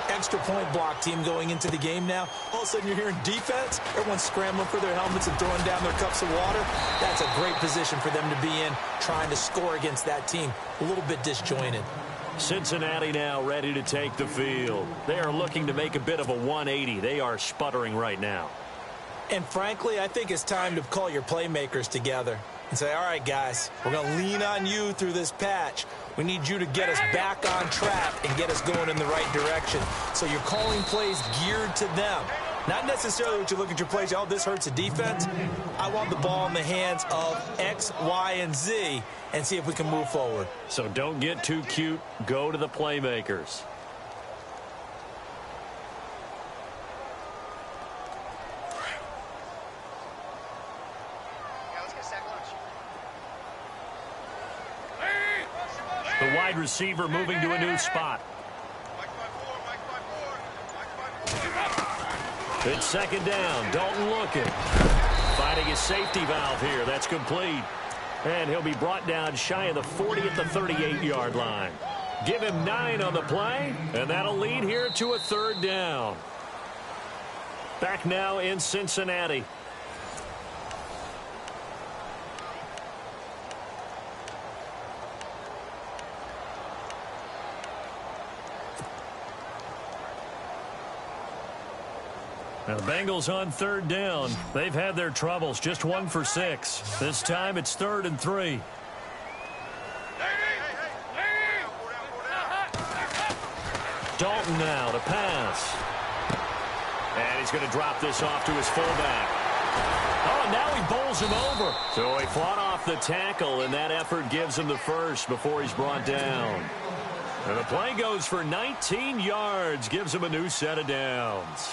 S3: extra point block team going into the game now. All of a sudden you're hearing defense. Everyone's scrambling for their helmets and throwing down their cups of water. That's a great position for them to be in, trying to score against that team. A little bit disjointed.
S2: Cincinnati now ready to take the field. They are looking to make a bit of a 180. They are sputtering right now.
S3: And frankly, I think it's time to call your playmakers together. and say, all right, guys, we're going to lean on you through this patch. We need you to get us back on track and get us going in the right direction. So you're calling plays geared to them. Not necessarily what you look at your plays, oh, this hurts the defense. I want the ball in the hands of X, Y, and Z and see if we can move forward.
S2: So don't get too cute. Go to the playmakers. The wide receiver moving to a new spot. It's second down. Dalton looking. Finding his safety valve here. That's complete. And he'll be brought down shy of the 40 at the 38-yard line. Give him 9 on the play, and that'll lead here to a third down. Back now in Cincinnati. Now the Bengals on third down. They've had their troubles. Just 1 for 6. This time it's 3rd and 3. Dalton now to pass. And he's going to drop this off to his fullback. Oh, and now he bowls him over. So he fought off the tackle, and that effort gives him the first before he's brought down. And the play goes for 19 yards. Gives him a new set of downs.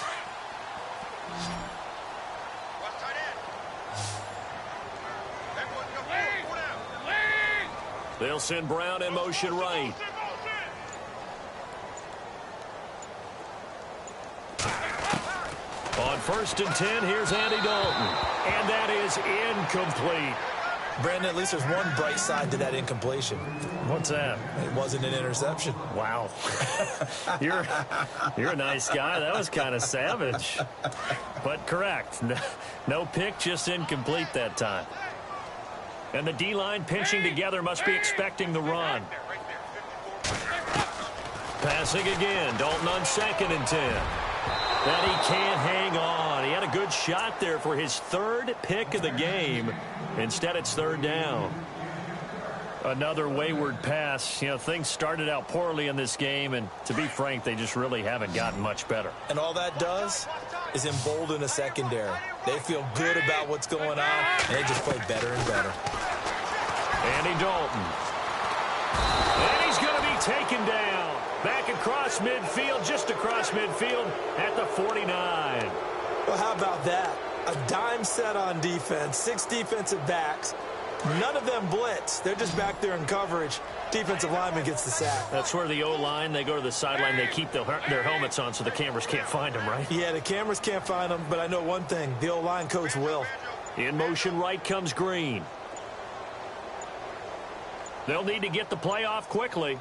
S2: They'll send Brown in motion right. On 1st and 10, here's Andy Dalton. And that is incomplete.
S3: Brandon, at least there's one bright side to that incompletion.
S2: What's that?
S3: It wasn't an interception.
S2: Wow. You're a nice guy. That was kind of savage. But correct. No pick, just incomplete that time. And the D-line pinching together must be expecting the run. Passing again. Dalton on 2nd and 10. And he can't hang on. He had a good shot there for his 3rd pick of the game. Instead, it's 3rd down. Another wayward pass. You know, things started out poorly in this game, and to be frank, they just really haven't gotten much better.
S3: And all that does is embolden a secondary. They feel good about what's going on, and they just play better and better.
S2: Andy Dalton. And he's going to be taken down. Back across midfield, just across midfield at the 49.
S3: Well, how about that? A dime set on defense, 6 defensive backs. None of them blitz. They're just back there in coverage. Defensive lineman gets the sack.
S2: That's where the O-line, they go to the sideline, they keep their helmets on so the cameras can't find them, right?
S3: Yeah, the cameras can't find them, but I know one thing. The O-line coach will.
S2: In motion right comes Green. They'll need to get the play off quickly.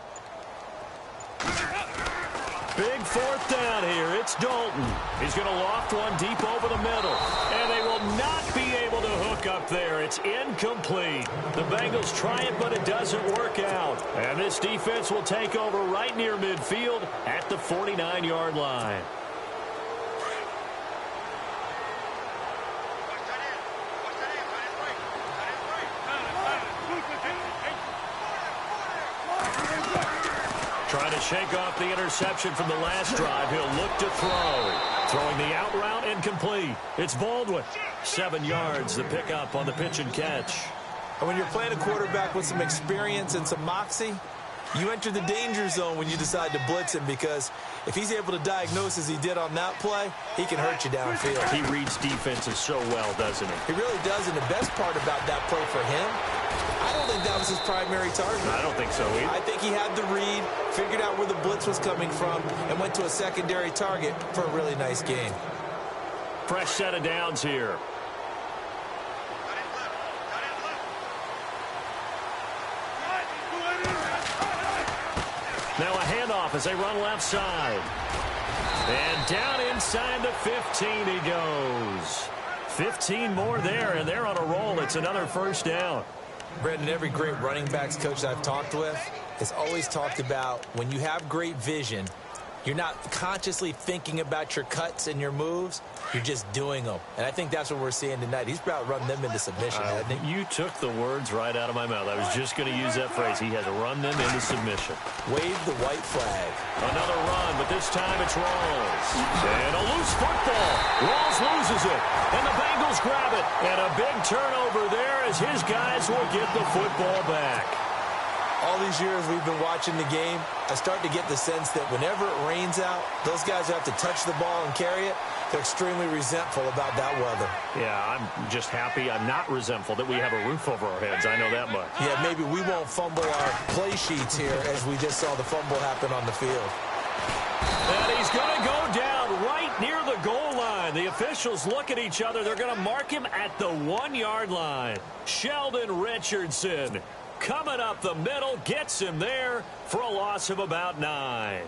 S2: Big 4th down here. It's Dalton. He's going to loft one deep over the middle. And they will not be able to hook up there. It's incomplete. The Bengals try it, but it doesn't work out. And this defense will take over right near midfield at the 49-yard line. Trying to shake off the interception from the last drive. He'll look to throw. Throwing the out route incomplete. It's Baldwin. 7 yards, the pickup on the pitch and catch.
S3: And when you're playing a quarterback with some experience and some moxie, you enter the danger zone when you decide to blitz him, because if he's able to diagnose as he did on that play, he can hurt you downfield.
S2: He reads defenses so well, doesn't he?
S3: He really does, and the best part about that play for him, I don't think that was his primary target.
S2: I don't think so either.
S3: I think he had the read, figured out where the blitz was coming from, and went to a secondary target for a really nice game.
S2: Fresh set of downs here. Now a handoff as they run left side. And down inside the 15 he goes. 15 more there, and they're on a roll. It's another 1st down.
S3: Brendan, every great running backs coach I've talked with has always talked about when you have great vision, You're not consciously thinking about your cuts and your moves. You're just doing them. And I think that's what we're seeing tonight. He's about to run them into submission, hasn't he?
S2: You took the words right out of my mouth. I was just going to use that phrase. He has run them into submission.
S3: Wave the white flag.
S2: Another run, but this time it's Rawls. And a loose football. Rawls loses it. And the Bengals grab it. And a big turnover there as his guys will get the football back.
S3: All these years we've been watching the game, I start to get the sense that whenever it rains out, those guys who have to touch the ball and carry it, they're extremely resentful about that weather.
S2: Yeah, I'm just happy. I'm not resentful that we have a roof over our heads. I know that much.
S3: Yeah, maybe we won't fumble our play sheets here as we just saw the fumble happen on the field.
S2: And he's going to go down right near the goal line. The officials look at each other. They're going to mark him at the 1-yard line. Sheldon Richardson coming up the middle, gets him there for a loss of about 9.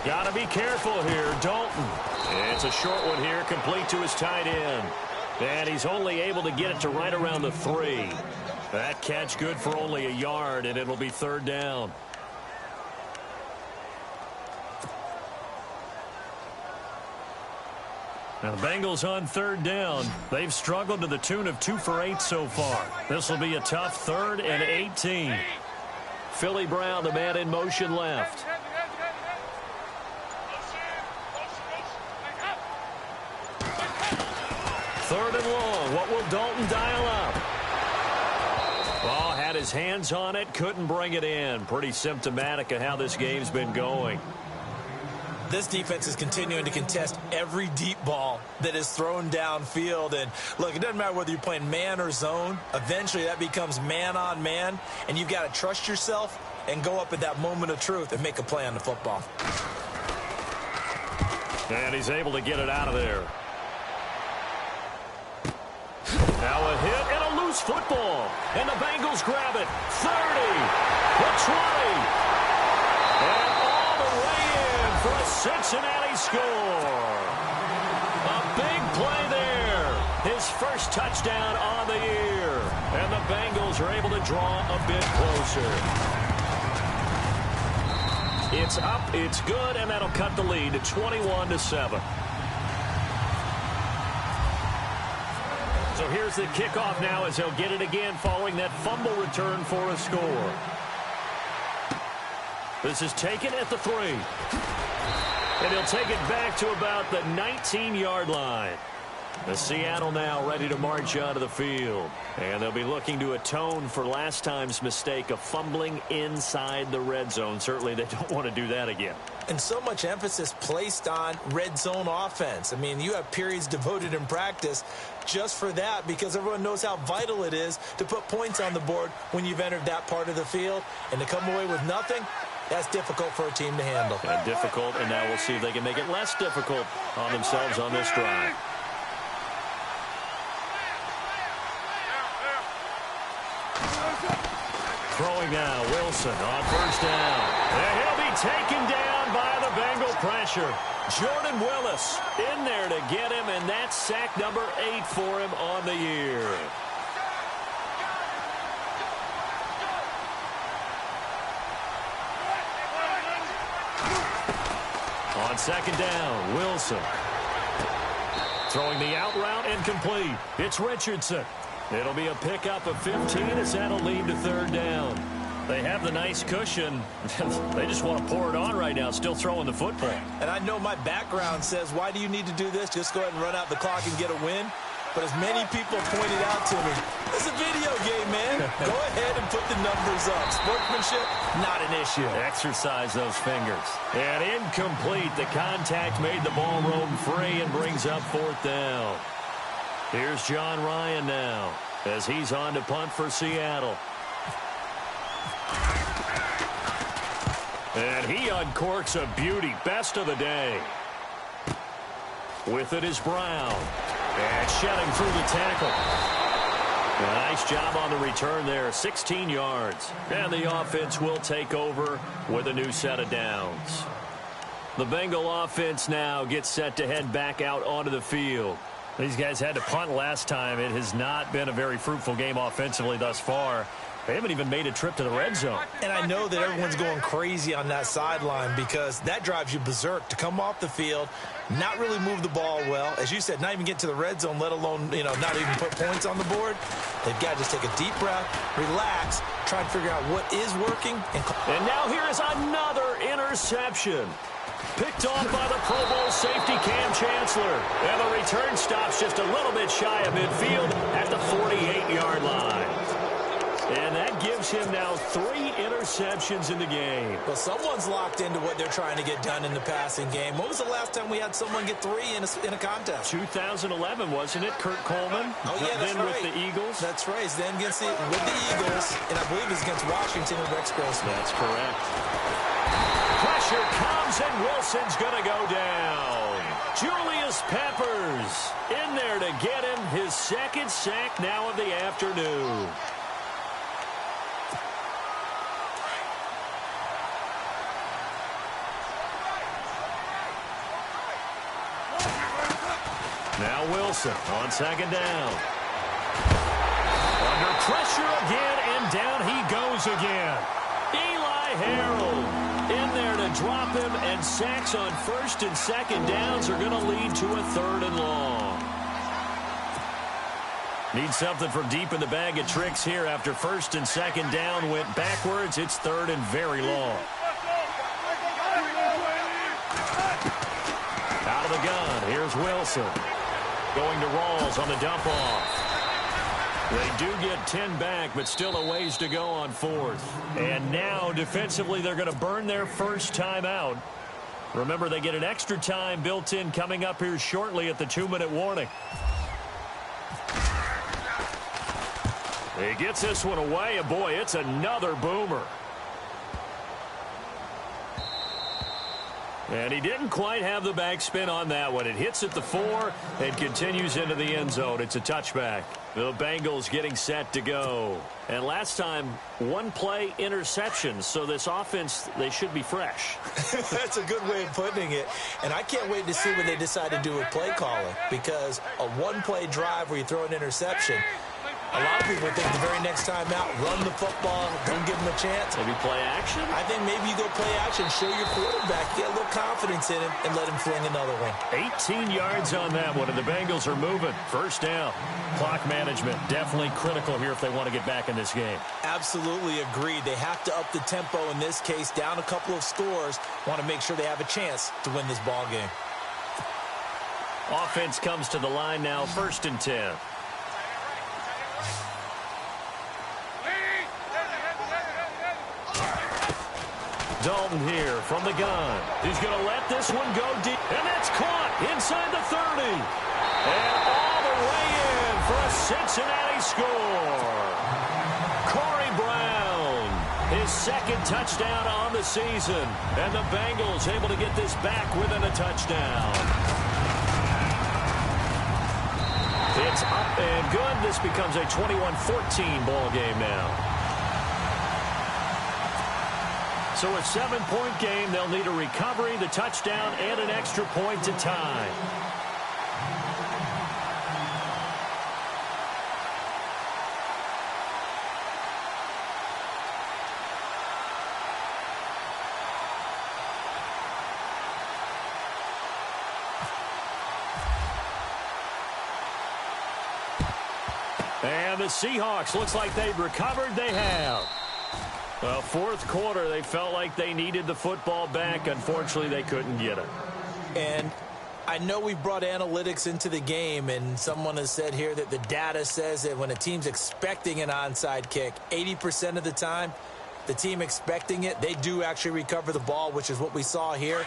S2: Got to be careful here, Dalton. It's a short one here, complete to his tight end. And he's only able to get it to right around the 3. That catch good for only a yard, and it'll be 3rd down. Now the Bengals on 3rd down. They've struggled to the tune of 2 for 8 so far. This will be a tough 3rd and 18. Philly Brown, the man in motion left. Third and long. What will Dalton dial up? Well, had his hands on it, couldn't bring it in. Pretty symptomatic of how this game's been going.
S3: This defense is continuing to contest every deep ball that is thrown downfield. And look, it doesn't matter whether you're playing man or zone. Eventually that becomes man on man, and you've got to trust yourself and go up at that moment of truth and make a play on the football.
S2: And he's able to get it out of there. Now a hit and a loose football. And the Bengals grab it. 30. The 20. And all the way in for a Cincinnati score. A big play there. His first touchdown on the year. And the Bengals are able to draw a bit closer. It's up, it's good, and that'll cut the lead to 21-7. So here's the kickoff now as they'll get it again following that fumble return for a score. This is taken at the 3. And he'll take it back to about the 19-yard line. The Seattle now ready to march onto the field. And they'll be looking to atone for last time's mistake of fumbling inside the red zone. Certainly they don't want to do that again.
S3: And so much emphasis placed on red zone offense. I mean, you have periods devoted in practice just for that because everyone knows how vital it is to put points on the board when you've entered that part of the field. And to come away with nothing, that's difficult for a team to handle.
S2: And difficult, and now we'll see if they can make it less difficult on themselves on this drive. Throwing now, Wilson on first down. And he'll be taken down by the Bengal pressure. Jordan Willis in there to get him, and that's sack number 8 for him on the year. On second down, Wilson. Throwing the out route and complete. It's Richardson. It'll be a pickup of 15 as that'll lead to 3rd down. They have the nice cushion. They just want to pour it on right now, still throwing the football.
S3: And I know my background says, why do you need to do this? Just go ahead and run out the clock and get a win. But as many people pointed out to me, it's a video game, man. Go ahead and put the numbers up. Sportsmanship, not an issue.
S2: Exercise those fingers. And incomplete. The contact made the ball roam free and brings up 4th down. Here's John Ryan now as he's on to punt for Seattle. And he uncorks a beauty. Best of the day. With it is Brown. And shedding through the tackle. Nice job on the return there, 16 yards. And the offense will take over with a new set of downs. The Bengal offense now gets set to head back out onto the field. These guys had to punt last time. It has not been a very fruitful game offensively thus far. They haven't even made a trip to the red zone.
S3: And I know that everyone's going crazy on that sideline because that drives you berserk to come off the field, not really move the ball well. As you said, not even get to the red zone, let alone, not even put points on the board. They've got to just take a deep breath, relax, try and figure out what is working.
S2: And now here is another interception. Picked off by the Pro Bowl safety Cam Chancellor. And the return stops just a little bit shy of midfield at the 48-yard line. And that gives him now 3 interceptions in the game.
S3: Well, someone's locked into what they're trying to get done in the passing game. When was the last time we had someone get 3 in a contest?
S2: 2011, wasn't it? Kurt Coleman.
S3: Oh, yeah, that's
S2: then
S3: right.
S2: with the Eagles.
S3: That's right. Then with the Eagles, and I believe it's against Washington and Rex Grossman.
S2: That's correct. Pressure comes, and Wilson's going to go down. Julius Peppers in there to get him his second sack now of the afternoon. Now Wilson on second down. Under pressure again, and down he goes again. Eli Harold in there to drop him, and sacks on first and second downs are going to lead to a 3rd and long. Need something from deep in the bag of tricks here after first and second down went backwards. It's 3rd and very long. Out of the gun, here's Wilson. Going to Rawls on the dump-off. They do get 10 back, but still a ways to go on 4th. And now, defensively, they're going to burn their first time out. Remember, they get an extra time built in coming up here shortly at the 2-minute warning. He gets this one away, and boy, it's another boomer. And he didn't quite have the backspin on that one. It hits at the 4 and continues into the end zone. It's a touchback. The Bengals getting set to go. And last time, 1-play interception. So this offense, they should be fresh.
S3: That's a good way of putting it. And I can't wait to see what they decide to do with play calling. Because a 1-play drive where you throw an interception, a lot of people think the very next time out, run the football, don't give them a chance.
S2: Maybe play action?
S3: I think maybe you go play action, show your quarterback, get a little confidence in it, and let him fling another one.
S2: 18 yards on that one, and the Bengals are moving. First down. Clock management, definitely critical here if they want to get back in this game.
S3: Absolutely agreed. They have to up the tempo in this case, down a couple of scores, want to make sure they have a chance to win this ball game.
S2: Offense comes to the line now, 1st and 10. Dalton here from the gun. He's going to let this one go deep. And that's caught inside the 30. And all the way in for a Cincinnati score. Corey Brown, his 2nd touchdown on the season. And the Bengals able to get this back within a touchdown. It's up and good. This becomes a 21-14 ball game now. So a 7-point game, they'll need a recovery, the touchdown, and an extra point to tie. And the Seahawks, looks like they've recovered. They have. Well, 4th quarter, they felt like they needed the football back. Unfortunately, they couldn't get it.
S3: And I know we brought analytics into the game, and someone has said here that the data says that when a team's expecting an onside kick, 80% of the time, the team expecting it, they do actually recover the ball, which is what we saw here.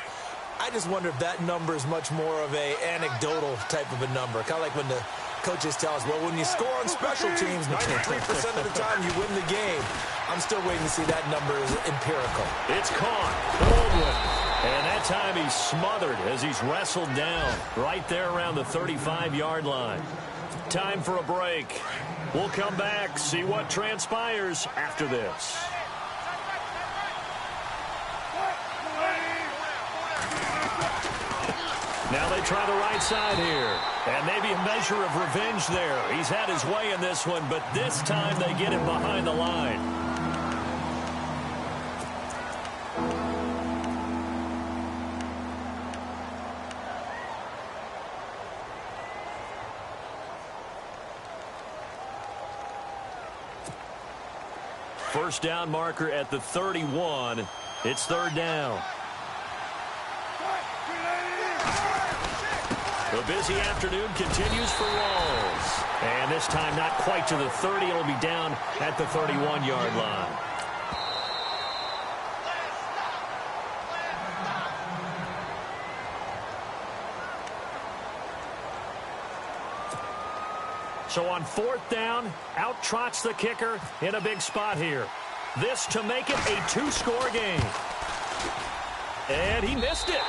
S3: I just wonder if that number is much more of a anecdotal type of a number. Kind of like when the coaches tell us, well, when you score on special teams, 93% of the time you win the game. I'm still waiting to see that number is empirical.
S2: It's caught. Baldwin And that time he's smothered as he's wrestled down right there around the 35-yard line. Time for a break. We'll come back, see what transpires after this. Now they try the right side here. And maybe a measure of revenge there. He's had his way in this one, but this time they get him behind the line. First down marker at the 31. It's third down. The busy afternoon continues for Walls. And this time not quite to the 30. It'll be down at the 31-yard line. So on fourth down, out trots the kicker in a big spot here. This to make it a two-score game. And he missed it.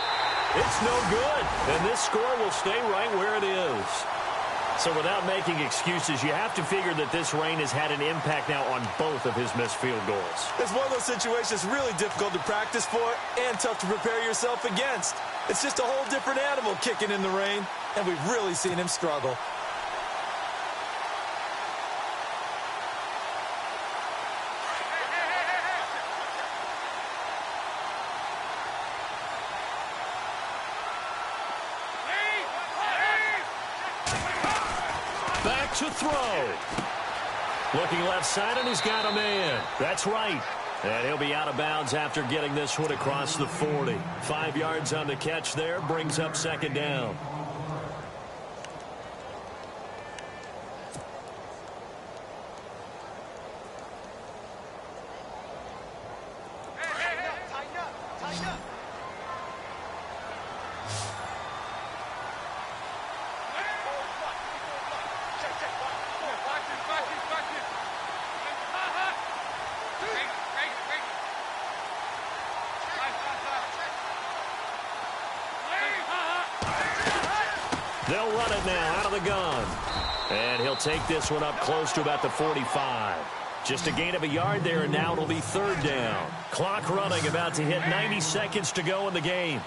S2: It's no good. And this score will stay right where it is. So without making excuses, you have to figure that this rain has had an impact now on both of his missed field goals.
S3: It's one of those situations really difficult to practice for and tough to prepare yourself against. It's just a whole different animal kicking in the rain, and we've really seen him struggle.
S2: Back to throw. Looking left side, and he's got a man. That's right. And he'll be out of bounds after getting this one across the 40. 5 yards on the catch there, brings up second down. They'll run it now out of the gun. And he'll take this one up close to about the 45. Just a gain of a yard there, and now it'll be third down. Clock running, about to hit 90 seconds to go in the game.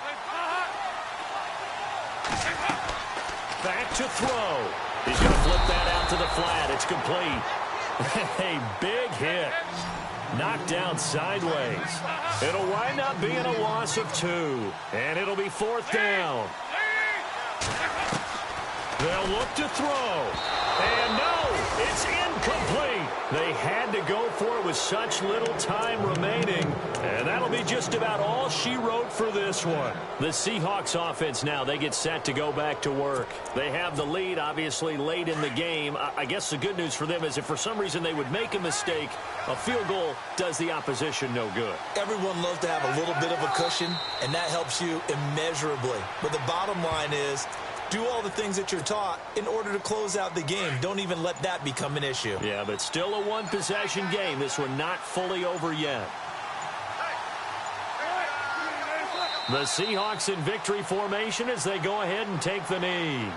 S2: Back to throw. He's going to flip that out to the flat. It's complete. A big hit. Knocked down sideways. It'll wind up being a loss of 2. And it'll be fourth down. They'll look to throw. And no, it's incomplete. They had to go for it with such little time remaining. And that'll be just about all she wrote for this one. The Seahawks offense now, they get set to go back to work. They have the lead, obviously, late in the game. I guess the good news for them is if for some reason they would make a mistake, a field goal does the opposition no good.
S3: Everyone loves to have a little bit of a cushion, and that helps you immeasurably. But the bottom line is, do all the things that you're taught in order to close out the game. Don't even let that become an issue.
S2: Yeah, but still a one-possession game. This one not fully over yet. The Seahawks in victory formation as they go ahead and take the knee.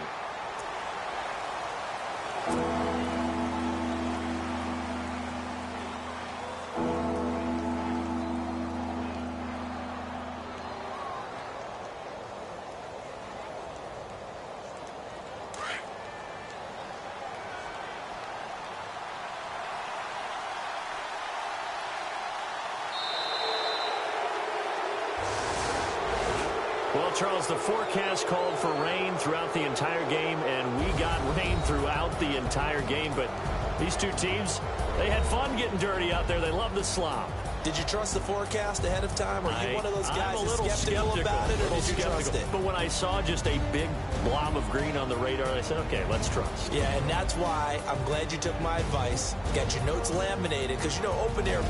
S2: Well, Charles, the forecast called for rain throughout the entire game, and we got rain throughout the entire game. But these two teams, they had fun getting dirty out there. They love the slop.
S3: Did you trust the forecast ahead of time? Or are you one of those guys
S2: I'm a little
S3: skeptical about it, or did you trust it?
S2: But when I saw just a big blob of green on the radar, I said, okay, let's trust.
S3: Yeah, and that's why I'm glad you took my advice. Got your notes laminated, because, you know, open air